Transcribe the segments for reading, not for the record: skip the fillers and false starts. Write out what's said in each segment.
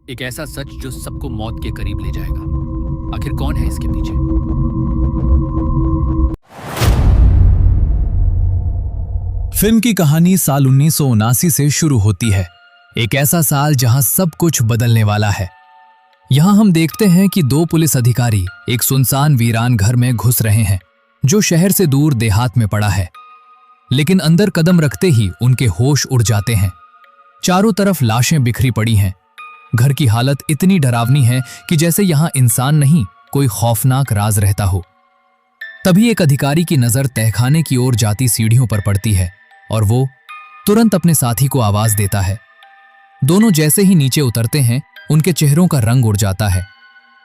एक ऐसा सच जो सबको मौत के करीब ले जाएगा। आखिर कौन है इसके पीछे? फिल्म की कहानी साल 1979 से शुरू होती है। एक ऐसा साल जहां सब कुछ बदलने वाला है। यहां हम देखते हैं कि दो पुलिस अधिकारी एक सुनसान वीरान घर में घुस रहे हैं जो शहर से दूर देहात में पड़ा है। लेकिन अंदर कदम रखते ही उनके होश उड़ जाते हैं। चारों तरफ लाशें बिखरी पड़ी हैं। घर की हालत इतनी डरावनी है कि जैसे यहां इंसान नहीं, कोई खौफनाक राज रहता हो। तभी एक अधिकारी की नजर तहखाने की ओर जाती सीढ़ियों पर पड़ती है और वो तुरंत अपने साथी को आवाज देता है। दोनों जैसे ही नीचे उतरते हैं, उनके चेहरों का रंग उड़ जाता है,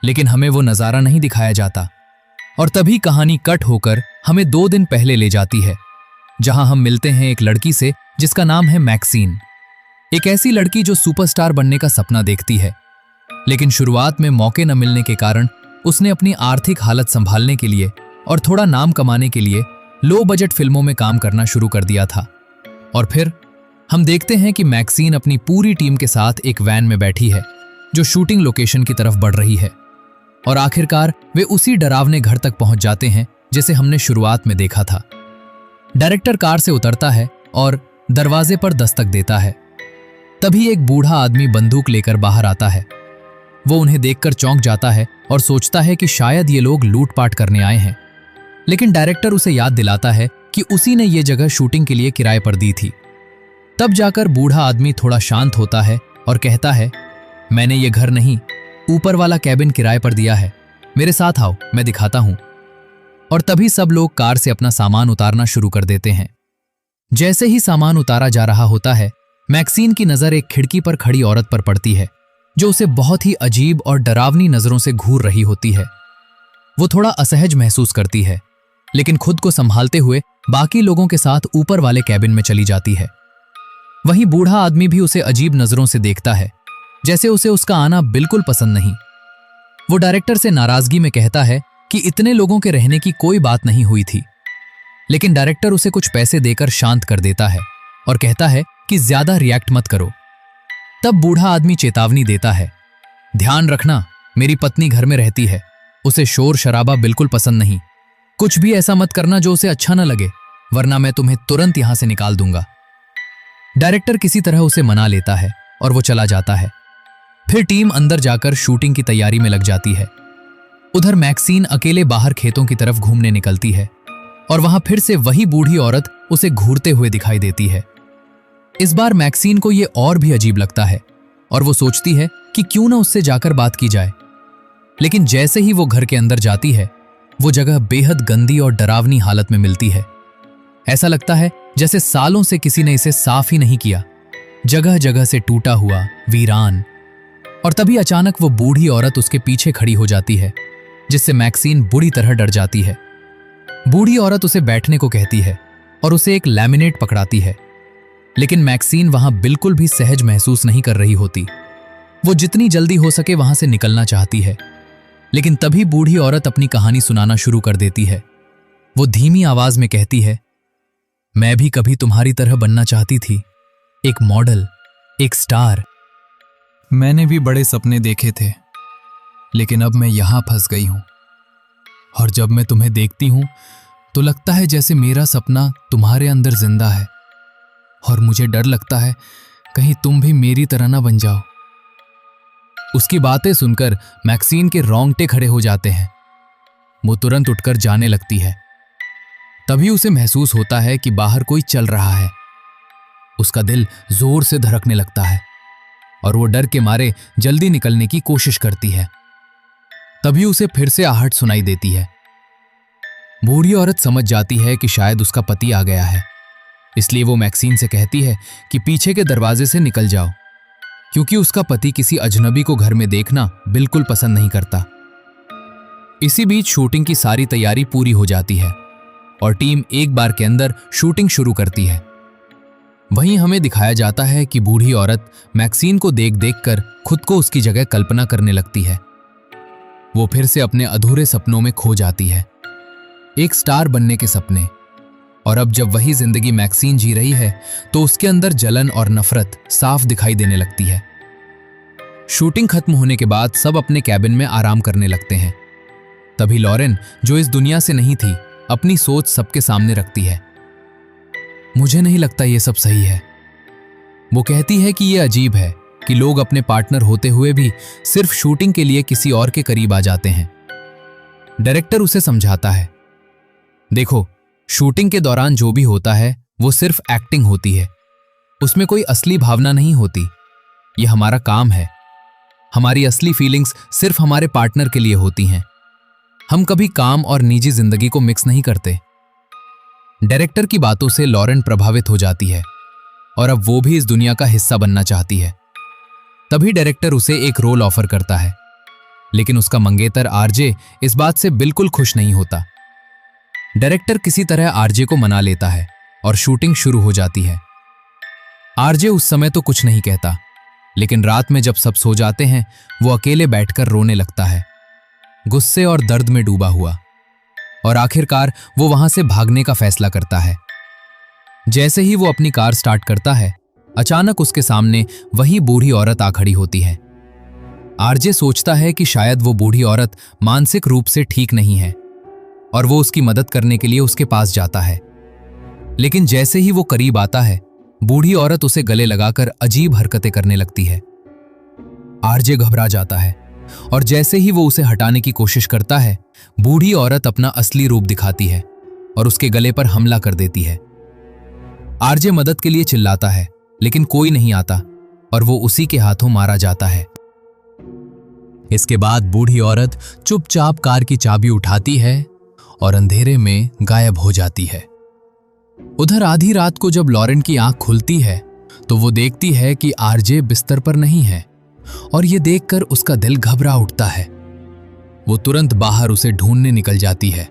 लेकिन हमें वो नजारा नहीं दिखाया जाता। और तभी कहानी कट होकर हमें 2 दिन पहले ले जाती है, जहां हम मिलते हैं एक लड़की से जिसका नाम है मैक्सीन। एक ऐसी लड़की जो सुपरस्टार बनने का सपना देखती है, लेकिन शुरुआत में मौके न मिलने के कारण उसने अपनी आर्थिक हालत संभालने के लिए और थोड़ा नाम कमाने के लिए लो बजट फिल्मों में काम करना शुरू कर दिया था। और फिर हम देखते हैं कि मैक्सीन अपनी पूरी टीम के साथ एक वैन में बैठी है जो शूटिंग लोकेशन की तरफ बढ़ रही है। और आखिरकार वे उसी डरावने घर तक पहुंच जाते हैं जिसे हमने शुरुआत में देखा था। डायरेक्टर कार से उतरता है और दरवाजे पर दस्तक देता है। तभी एक बूढ़ा आदमी बंदूक लेकर बाहर आता है। वो उन्हें देखकर चौंक जाता है और सोचता है कि शायद ये लोग लूटपाट करने आए हैं। लेकिन डायरेक्टर उसे याद दिलाता है कि उसी ने ये जगह शूटिंग के लिए किराए पर दी थी। तब जाकर बूढ़ा आदमी थोड़ा शांत होता है और कहता है, मैंने ये घर नहीं, ऊपर वाला कैबिन किराए पर दिया है। मेरे साथ आओ, मैं दिखाता हूं। और तभी सब लोग कार से अपना सामान उतारना शुरू कर देते हैं। जैसे ही सामान उतारा जा रहा होता है, मैक्सीन की नजर एक खिड़की पर खड़ी औरत पर पड़ती है जो उसे बहुत ही अजीब और डरावनी नजरों से घूर रही होती है। वो थोड़ा असहज महसूस करती है, लेकिन खुद को संभालते हुए बाकी लोगों के साथ ऊपर वाले कैबिन में चली जाती है। वहीं बूढ़ा आदमी भी उसे अजीब नजरों से देखता है, जैसे उसे उसका आना बिल्कुल पसंद नहीं। वो डायरेक्टर से नाराजगी में कहता है कि इतने लोगों के रहने की कोई बात नहीं हुई थी। लेकिन डायरेक्टर उसे कुछ पैसे देकर शांत कर देता है और कहता है कि ज्यादा रिएक्ट मत करो। तब बूढ़ा आदमी चेतावनी देता है, ध्यान रखना, मेरी पत्नी घर में रहती है, उसे शोर शराबा बिल्कुल पसंद नहीं। कुछ भी ऐसा मत करना जो उसे अच्छा न लगे, वरना मैं तुम्हें तुरंत यहां से निकाल दूंगा। डायरेक्टर किसी तरह उसे मना लेता है और वो चला जाता है। फिर टीम अंदर जाकर शूटिंग की तैयारी में लग जाती है। उधर मैक्सीन अकेले बाहर खेतों की तरफ घूमने निकलती है और वहां फिर से वही बूढ़ी औरत उसे घूरते हुए दिखाई देती है। इस बार मैक्सीन को यह और भी अजीब लगता है और वो सोचती है कि क्यों ना उससे जाकर बात की जाए। लेकिन जैसे ही वो घर के अंदर जाती है, वो जगह बेहद गंदी और डरावनी हालत में मिलती है। ऐसा लगता है जैसे सालों से किसी ने इसे साफ ही नहीं किया, जगह जगह से टूटा हुआ, वीरान। और तभी अचानक वो बूढ़ी औरत उसके पीछे खड़ी हो जाती है, जिससे मैक्सीन बुरी तरह डर जाती है। बूढ़ी औरत उसे बैठने को कहती है और उसे एक लैमिनेट पकड़ाती है, लेकिन मैक्सीन वहां बिल्कुल भी सहज महसूस नहीं कर रही होती। वो जितनी जल्दी हो सके वहां से निकलना चाहती है, लेकिन तभी बूढ़ी औरत अपनी कहानी सुनाना शुरू कर देती है। वो धीमी आवाज में कहती है, मैं भी कभी तुम्हारी तरह बनना चाहती थी, एक मॉडल, एक स्टार। मैंने भी बड़े सपने देखे थे, लेकिन अब मैं यहां फंस गई हूं। और जब मैं तुम्हें देखती हूं तो लगता है जैसे मेरा सपना तुम्हारे अंदर जिंदा है, और मुझे डर लगता है कहीं तुम भी मेरी तरह ना बन जाओ। उसकी बातें सुनकर मैक्सीन के रोंगटे खड़े हो जाते हैं। वो तुरंत उठकर जाने लगती है। तभी उसे महसूस होता है कि बाहर कोई चल रहा है। उसका दिल जोर से धड़कने लगता है और वो डर के मारे जल्दी निकलने की कोशिश करती है। तभी उसे फिर से आहट सुनाई देती है। बूढ़ी औरत समझ जाती है कि शायद उसका पति आ गया है, इसलिए वो मैक्सीन से कहती है कि पीछे के दरवाजे से निकल जाओ, क्योंकि उसका पति किसी अजनबी को घर में देखना बिल्कुल पसंद नहीं करता। इसी बीच शूटिंग की सारी तैयारी पूरी हो जाती है और टीम एक बार के अंदर शूटिंग शुरू करती है। वहीं हमें दिखाया जाता है कि बूढ़ी औरत मैक्सीन को देख देखकर खुद को उसकी जगह कल्पना करने लगती है। वो फिर से अपने अधूरे सपनों में खो जाती है, एक स्टार बनने के सपने। और अब जब वही जिंदगी मैक्सीन जी रही है तो उसके अंदर जलन और नफरत साफ दिखाई देने लगती है। शूटिंग खत्म होने के बाद सब अपने कैबिन में आराम करने लगते हैं। तभी लॉरेन, जो इस दुनिया से नहीं थी, अपनी सोच सबके सामने रखती है। मुझे नहीं लगता ये सब सही है। वो कहती है कि ये अजीब है कि लोग अपने पार्टनर होते हुए भी सिर्फ शूटिंग के लिए किसी और के करीब आ जाते हैं। डायरेक्टर उसे समझाता है, देखो, शूटिंग के दौरान जो भी होता है वो सिर्फ एक्टिंग होती है, उसमें कोई असली भावना नहीं होती। ये हमारा काम है। हमारी असली फीलिंग्स सिर्फ हमारे पार्टनर के लिए होती हैं। हम कभी काम और निजी जिंदगी को मिक्स नहीं करते। डायरेक्टर की बातों से लॉरेन प्रभावित हो जाती है और अब वो भी इस दुनिया का हिस्सा बनना चाहती है। तभी डायरेक्टर उसे एक रोल ऑफर करता है, लेकिन उसका मंगेतर आरजे इस बात से बिल्कुल खुश नहीं होता। डायरेक्टर किसी तरह आरजे को मना लेता है और शूटिंग शुरू हो जाती है। आरजे उस समय तो कुछ नहीं कहता, लेकिन रात में जब सब सो जाते हैं वो अकेले बैठकर रोने लगता है, गुस्से और दर्द में डूबा हुआ। और आखिरकार वो वहां से भागने का फैसला करता है। जैसे ही वो अपनी कार स्टार्ट करता है, अचानक उसके सामने वही बूढ़ी औरत आ खड़ी होती है। आरजे सोचता है कि शायद वो बूढ़ी औरत मानसिक रूप से ठीक नहीं है और वो उसकी मदद करने के लिए उसके पास जाता है। लेकिन जैसे ही वो करीब आता है, बूढ़ी औरत उसे गले लगाकर अजीब हरकतें करने लगती है। आरजे घबरा जाता है और जैसे ही वो उसे हटाने की कोशिश करता है, बूढ़ी औरत अपना असली रूप दिखाती है और उसके गले पर हमला कर देती है। आरजे मदद के लिए चिल्लाता है, लेकिन कोई नहीं आता और वो उसी के हाथों मारा जाता है। इसके बाद बूढ़ी औरत चुपचाप कार की चाबी उठाती है और अंधेरे में गायब हो जाती है। उधर आधी रात को जब लॉरेन की आंख खुलती है तो वो देखती है कि आरजे बिस्तर पर नहीं है और ये देखकर उसका दिल घबरा उठता है। वो तुरंत बाहर उसे ढूंढने निकल जाती है।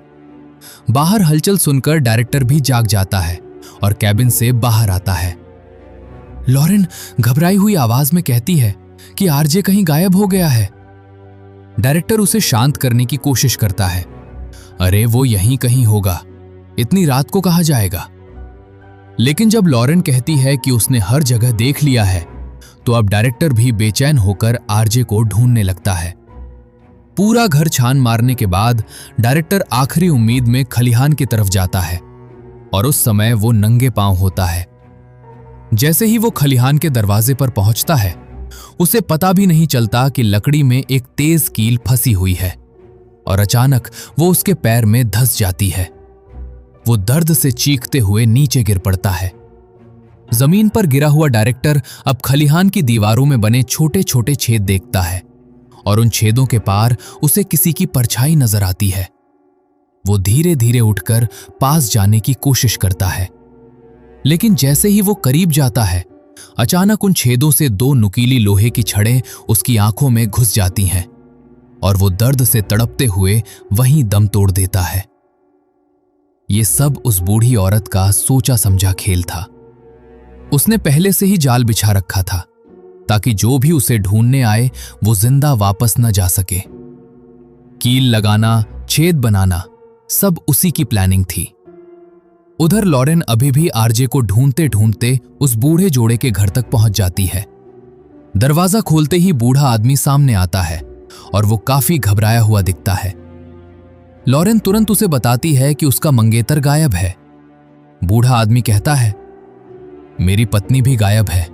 बाहर हलचल सुनकर डायरेक्टर भी जाग जाता है और कैबिन से बाहर आता है। लॉरेन घबराई हुई आवाज में कहती है कि आरजे कहीं गायब हो गया है। डायरेक्टर उसे शांत करने की कोशिश करता है। अरे वो यहीं कहीं होगा, इतनी रात को कहाँ जाएगा। लेकिन जब लॉरेन कहती है कि उसने हर जगह देख लिया है, तो अब डायरेक्टर भी बेचैन होकर आरजे को ढूंढने लगता है। पूरा घर छान मारने के बाद डायरेक्टर आखिरी उम्मीद में खलिहान की तरफ जाता है और उस समय वो नंगे पांव होता है। जैसे ही वो खलिहान के दरवाजे पर पहुंचता है, उसे पता भी नहीं चलता कि लकड़ी में एक तेज कील फंसी हुई है और अचानक वो उसके पैर में धंस जाती है। वो दर्द से चीखते हुए नीचे गिर पड़ता है। जमीन पर गिरा हुआ डायरेक्टर अब खलिहान की दीवारों में बने छोटे छोटे छेद देखता है और उन छेदों के पार उसे किसी की परछाई नजर आती है। वो धीरे धीरे उठकर पास जाने की कोशिश करता है, लेकिन जैसे ही वो करीब जाता है, अचानक उन छेदों से दो नुकीली लोहे की छड़ें उसकी आंखों में घुस जाती हैं और वो दर्द से तड़पते हुए वहीं दम तोड़ देता है। ये सब उस बूढ़ी औरत का सोचा समझा खेल था। उसने पहले से ही जाल बिछा रखा था ताकि जो भी उसे ढूंढने आए वो जिंदा वापस न जा सके। कील लगाना, छेद बनाना, सब उसी की प्लानिंग थी। उधर लॉरेन अभी भी आरजे को ढूंढते ढूंढते उस बूढ़े जोड़े के घर तक पहुंच जाती है। दरवाजा खोलते ही बूढ़ा आदमी सामने आता है और वो काफी घबराया हुआ दिखता है। लॉरेन तुरंत उसे बताती है कि उसका मंगेतर गायब है। बूढ़ा आदमी कहता है, मेरी पत्नी भी गायब है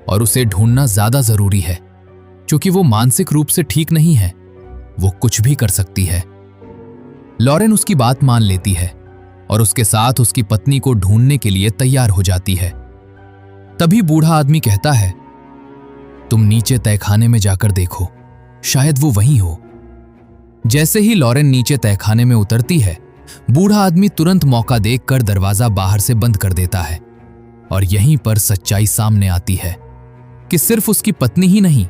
और उसे ढूंढना ज्यादा जरूरी है, क्योंकि वो मानसिक रूप से ठीक नहीं है, वो कुछ भी कर सकती है। लॉरेन उसकी बात मान लेती है और उसके साथ उसकी पत्नी को ढूंढने के लिए तैयार हो जाती है। तभी बूढ़ा आदमी कहता है, तुम नीचे तहखाने में जाकर देखो, शायद वो वहीं हो। जैसे ही लॉरेन नीचे तहखाने में उतरती है, बूढ़ा आदमी तुरंत मौका देखकर दरवाजा बाहर से बंद कर देता है और यहीं पर सच्चाई सामने आती है कि सिर्फ उसकी पत्नी ही नहीं,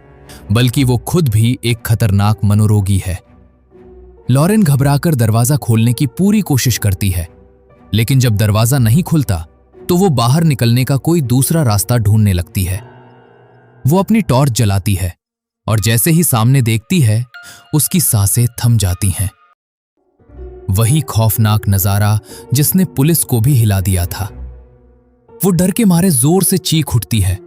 बल्कि वो खुद भी एक खतरनाक मनोरोगी है। लॉरेन घबराकर दरवाजा खोलने की पूरी कोशिश करती है, लेकिन जब दरवाजा नहीं खुलता तो वो बाहर निकलने का कोई दूसरा रास्ता ढूंढने लगती है। वो अपनी टॉर्च जलाती है और जैसे ही सामने देखती है, उसकी सांसें थम जाती हैं। वही खौफनाक नजारा जिसने पुलिस को भी हिला दिया था। वो डर के मारे जोर से चीख उठती है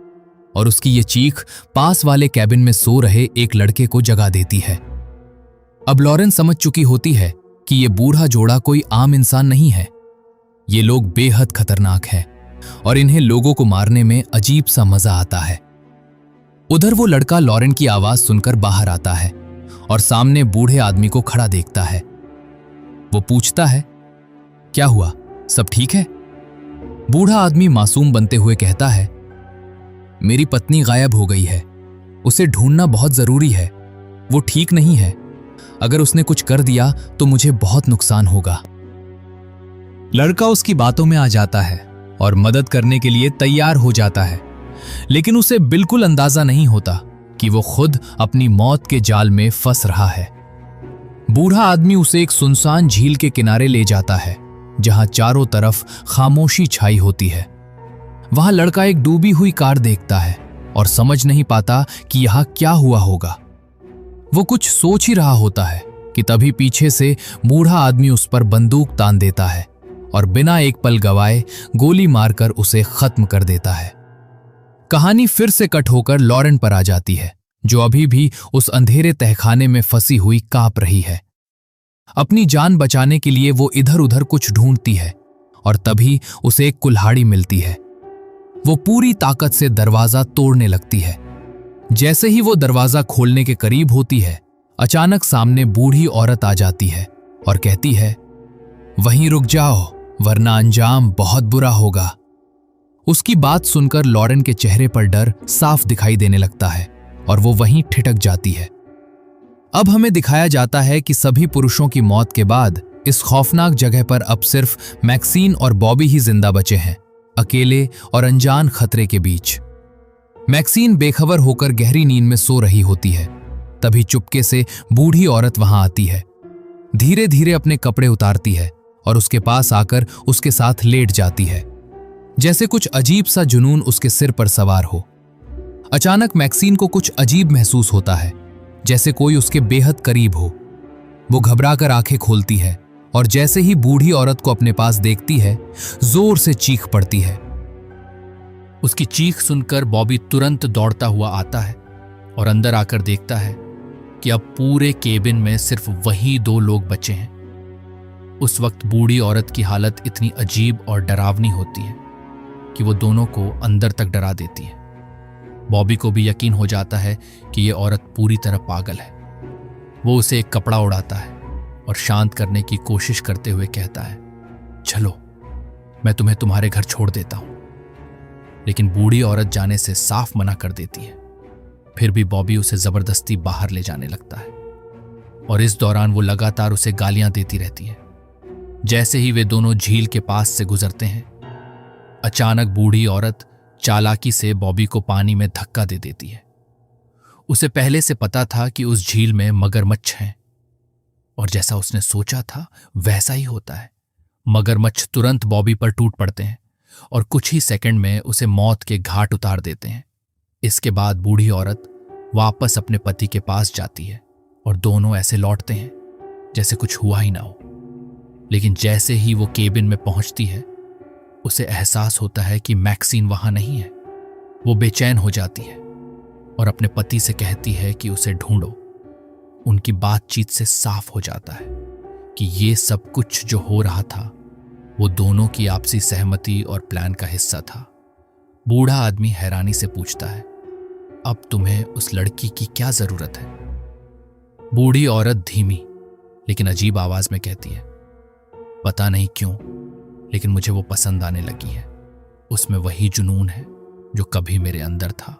और उसकी ये चीख पास वाले कैबिन में सो रहे एक लड़के को जगा देती है। अब लॉरेन समझ चुकी होती है कि ये बूढ़ा जोड़ा कोई आम इंसान नहीं है। ये लोग बेहद खतरनाक हैं और इन्हें लोगों को मारने में अजीब सा मजा आता है। उधर वो लड़का लॉरेन की आवाज सुनकर बाहर आता है और सामने बूढ़े आदमी को खड़ा देखता है। वो पूछता है, क्या हुआ, सब ठीक है? बूढ़ा आदमी मासूम बनते हुए कहता है, मेरी पत्नी गायब हो गई है, उसे ढूंढना बहुत जरूरी है। वो ठीक नहीं है, अगर उसने कुछ कर दिया तो मुझे बहुत नुकसान होगा। लड़का उसकी बातों में आ जाता है और मदद करने के लिए तैयार हो जाता है, लेकिन उसे बिल्कुल अंदाजा नहीं होता कि वो खुद अपनी मौत के जाल में फंस रहा है। बूढ़ा आदमी उसे एक सुनसान झील के किनारे ले जाता है जहां चारों तरफ खामोशी छाई होती है। वहां लड़का एक डूबी हुई कार देखता है और समझ नहीं पाता कि यहां क्या हुआ होगा। वो कुछ सोच ही रहा होता है कि तभी पीछे से बूढ़ा आदमी उस पर बंदूक तान देता है और बिना एक पल गवाए गोली मारकर उसे खत्म कर देता है। कहानी फिर से कट होकर लॉरेन पर आ जाती है, जो अभी भी उस अंधेरे तहखाने में फंसी हुई कांप रही है। अपनी जान बचाने के लिए वो इधर उधर कुछ ढूंढती है और तभी उसे एक कुल्हाड़ी मिलती है। वो पूरी ताकत से दरवाजा तोड़ने लगती है। जैसे ही वो दरवाजा खोलने के करीब होती है, अचानक सामने बूढ़ी औरत आ जाती है और कहती है, वहीं रुक जाओ वरना अंजाम बहुत बुरा होगा। उसकी बात सुनकर लॉरेन के चेहरे पर डर साफ दिखाई देने लगता है और वो वहीं ठिठक जाती है। अब हमें दिखाया जाता है कि सभी पुरुषों की मौत के बाद इस खौफनाक जगह पर अब सिर्फ मैक्सीन और बॉबी ही जिंदा बचे हैं, अकेले और अनजान खतरे के बीच। मैक्सीन बेखबर होकर गहरी नींद में सो रही होती है। तभी चुपके से बूढ़ी औरत वहां आती है, धीरे धीरे अपने कपड़े उतारती है और उसके पास आकर उसके साथ लेट जाती है, जैसे कुछ अजीब सा जुनून उसके सिर पर सवार हो। अचानक मैक्सीन को कुछ अजीब महसूस होता है, जैसे कोई उसके बेहद करीब हो। वो घबराकर आंखें खोलती है और जैसे ही बूढ़ी औरत को अपने पास देखती है, जोर से चीख पड़ती है। उसकी चीख सुनकर बॉबी तुरंत दौड़ता हुआ आता है और अंदर आकर देखता है कि अब पूरे केबिन में सिर्फ वही 2 लोग बचे हैं। उस वक्त बूढ़ी औरत की हालत इतनी अजीब और डरावनी होती है कि वो दोनों को अंदर तक डरा देती है। बॉबी को भी यकीन हो जाता है कि ये औरत पूरी तरह पागल है। वो उसे एक कपड़ा उड़ाता है और शांत करने की कोशिश करते हुए कहता है, चलो मैं तुम्हें तुम्हारे घर छोड़ देता हूं। लेकिन बूढ़ी औरत जाने से साफ मना कर देती है। फिर भी बॉबी उसे जबरदस्ती बाहर ले जाने लगता है और इस दौरान वो लगातार उसे गालियां देती रहती है। जैसे ही वे दोनों झील के पास से गुजरते हैं, अचानक बूढ़ी औरत चालाकी से बॉबी को पानी में धक्का दे देती है। उसे पहले से पता था कि उस झील में मगरमच्छ हैं और जैसा उसने सोचा था वैसा ही होता है। मगरमच्छ तुरंत बॉबी पर टूट पड़ते हैं और कुछ ही सेकंड में उसे मौत के घाट उतार देते हैं। इसके बाद बूढ़ी औरत वापस अपने पति के पास जाती है और दोनों ऐसे लौटते हैं जैसे कुछ हुआ ही ना हो। लेकिन जैसे ही वो केबिन में पहुंचती है, उसे एहसास होता है कि मैक्सीन वहां नहीं है। वो बेचैन हो जाती है और अपने पति से कहती है कि उसे ढूंढो। उनकी बातचीत से साफ हो जाता है कि ये सब कुछ जो हो रहा था वो दोनों की आपसी सहमति और प्लान का हिस्सा था। बूढ़ा आदमी हैरानी से पूछता है, अब तुम्हें उस लड़की की क्या जरूरत है? बूढ़ी औरत धीमी लेकिन अजीब आवाज में कहती है, पता नहीं क्यों लेकिन मुझे वो पसंद आने लगी है। उसमें वही जुनून है जो कभी मेरे अंदर था,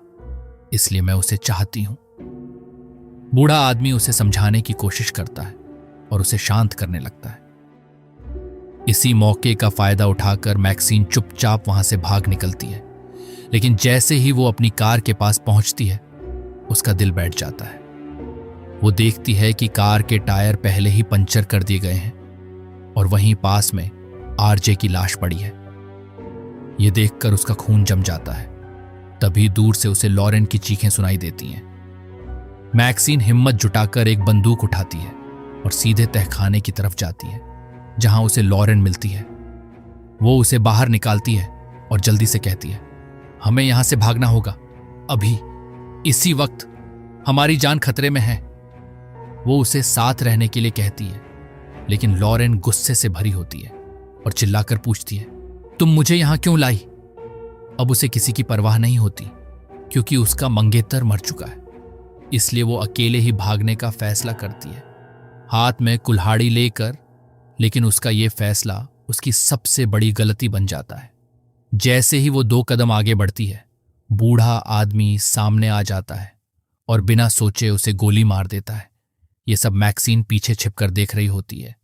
इसलिए मैं उसे चाहती हूं। बूढ़ा आदमी उसे समझाने की कोशिश करता है और उसे शांत करने लगता है। इसी मौके का फायदा उठाकर मैक्सीन चुपचाप वहां से भाग निकलती है, लेकिन जैसे ही वो अपनी कार के पास पहुंचती है, उसका दिल बैठ जाता है। वो देखती है कि कार के टायर पहले ही पंचर कर दिए गए हैं और वहीं पास में आरजे की लाश पड़ी है। ये देखकर उसका खून जम जाता है। तभी दूर से उसे लॉरेन की चीखें सुनाई देती हैं। मैक्सीन हिम्मत जुटाकर एक बंदूक उठाती है और सीधे तहखाने की तरफ जाती है जहां उसे लॉरेन मिलती है। वो उसे बाहर निकालती है और जल्दी से कहती है, हमें यहां से भागना होगा, अभी इसी वक्त हमारी जान खतरे में है। वो उसे साथ रहने के लिए कहती है, लेकिन लॉरेन गुस्से से भरी होती है और चिल्लाकर पूछती है, तुम मुझे यहां क्यों लाई? अब उसे किसी की परवाह नहीं होती, क्योंकि उसका मंगेतर मर चुका है। इसलिए वो अकेले ही भागने का फैसला करती है, हाथ में कुल्हाड़ी लेकर। लेकिन उसका यह फैसला उसकी सबसे बड़ी गलती बन जाता है। जैसे ही वो 2 कदम आगे बढ़ती है, बूढ़ा आदमी सामने आ जाता है और बिना सोचे उसे गोली मार देता है। ये सब मैक्सीन पीछे छिपकर देख रही होती है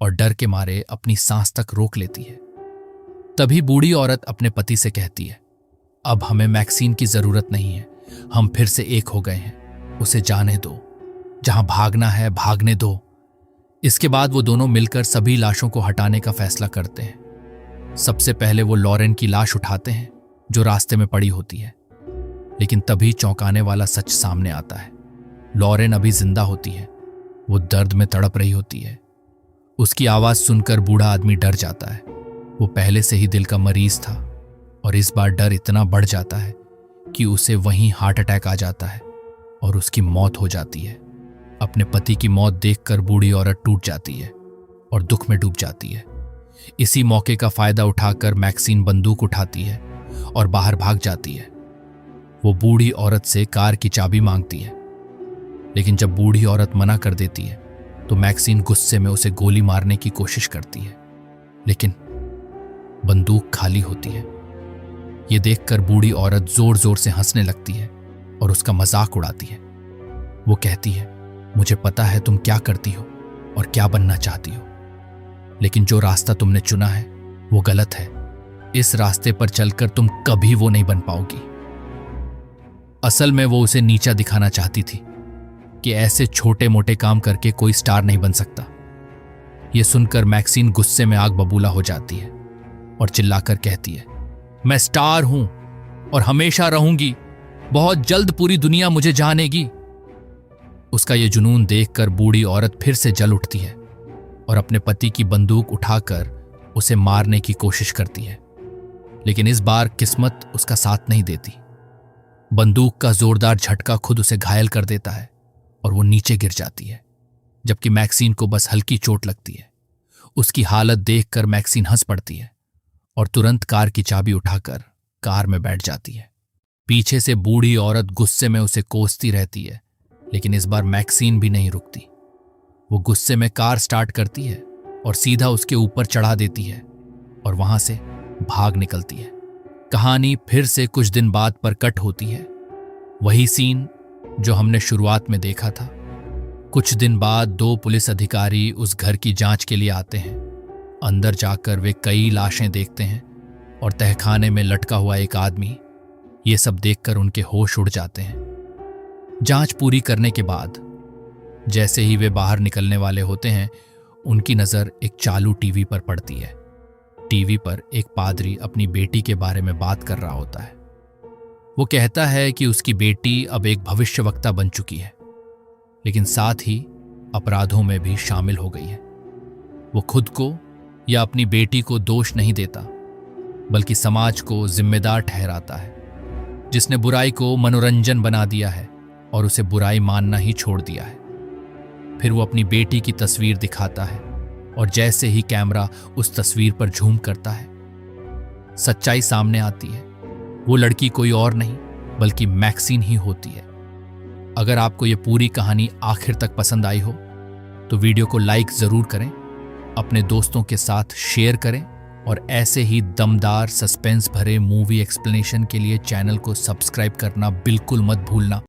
और डर के मारे अपनी सांस तक रोक लेती है। तभी बूढ़ी औरत अपने पति से कहती है, अब हमें मैक्सीन की जरूरत नहीं है, हम फिर से एक हो गए हैं, उसे जाने दो, जहां भागना है भागने दो। इसके बाद वो दोनों मिलकर सभी लाशों को हटाने का फैसला करते हैं। सबसे पहले वो लॉरेन की लाश उठाते हैं, जो रास्ते में पड़ी होती है। लेकिन तभी चौंकाने वाला सच सामने आता है। लॉरेन अभी जिंदा होती है, वो दर्द में तड़प रही होती है। उसकी आवाज सुनकर बूढ़ा आदमी डर जाता है। वो पहले से ही दिल का मरीज था और इस बार डर इतना बढ़ जाता है कि उसे वहीं हार्ट अटैक आ जाता है और उसकी मौत हो जाती है। अपने पति की मौत देखकर बूढ़ी औरत टूट जाती है और दुख में डूब जाती है। इसी मौके का फायदा उठाकर मैक्सीन बंदूक उठाती है और बाहर भाग जाती है। वो बूढ़ी औरत से कार की चाबी मांगती है, लेकिन जब बूढ़ी औरत मना कर देती है तो मैक्सीन गुस्से में उसे गोली मारने की कोशिश करती है, लेकिन बंदूक खाली होती है। ये देखकर बूढ़ी औरत जोर जोर से हंसने लगती है और उसका मजाक उड़ाती है। वो कहती है, मुझे पता है तुम क्या करती हो और क्या बनना चाहती हो, लेकिन जो रास्ता तुमने चुना है वो गलत है। इस रास्ते पर चलकर तुम कभी वो नहीं बन पाओगी। असल में वो उसे नीचा दिखाना चाहती थी कि ऐसे छोटे मोटे काम करके कोई स्टार नहीं बन सकता। ये सुनकर मैक्सीन गुस्से में आग बबूला हो जाती है और चिल्लाकर कहती है, मैं स्टार हूं और हमेशा रहूंगी, बहुत जल्द पूरी दुनिया मुझे जानेगी। उसका ये जुनून देखकर बूढ़ी औरत फिर से जल उठती है और अपने पति की बंदूक उठाकर उसे मारने की कोशिश करती है, लेकिन इस बार किस्मत उसका साथ नहीं देती। बंदूक का जोरदार झटका खुद उसे घायल कर देता है और वो नीचे गिर जाती है, जबकि मैक्सीन को बस हल्की चोट लगती है। उसकी हालत देखकर मैक्सीन हंस पड़ती है और तुरंत कार की चाबी उठाकर कार में बैठ जाती है। पीछे से बूढ़ी औरत गुस्से में उसे कोसती रहती है, लेकिन इस बार मैक्सीन भी नहीं रुकती। वो गुस्से में कार स्टार्ट करती है और सीधा उसके ऊपर चढ़ा देती है और वहां से भाग निकलती है। कहानी फिर से कुछ दिन बाद पर कट होती है। वही सीन जो हमने शुरुआत में देखा था। कुछ दिन बाद 2 पुलिस अधिकारी उस घर की जांच के लिए आते हैं। अंदर जाकर वे कई लाशें देखते हैं और तहखाने में लटका हुआ एक आदमी। ये सब देखकर उनके होश उड़ जाते हैं। जांच पूरी करने के बाद जैसे ही वे बाहर निकलने वाले होते हैं, उनकी नजर एक चालू टीवी पर पड़ती है। टीवी पर एक पादरी अपनी बेटी के बारे में बात कर रहा होता है। वो कहता है कि उसकी बेटी अब एक भविष्यवक्ता बन चुकी है, लेकिन साथ ही अपराधों में भी शामिल हो गई है। वो खुद को या अपनी बेटी को दोष नहीं देता, बल्कि समाज को जिम्मेदार ठहराता है, जिसने बुराई को मनोरंजन बना दिया है और उसे बुराई मानना ही छोड़ दिया है। फिर वो अपनी बेटी की तस्वीर दिखाता है और जैसे ही कैमरा उस तस्वीर पर झूम करता है, सच्चाई सामने आती है। वो लड़की कोई और नहीं बल्कि मैक्सीन ही होती है। अगर आपको ये पूरी कहानी आखिर तक पसंद आई हो तो वीडियो को लाइक जरूर करें, अपने दोस्तों के साथ शेयर करें और ऐसे ही दमदार सस्पेंस भरे मूवी एक्सप्लेनेशन के लिए चैनल को सब्सक्राइब करना बिल्कुल मत भूलना।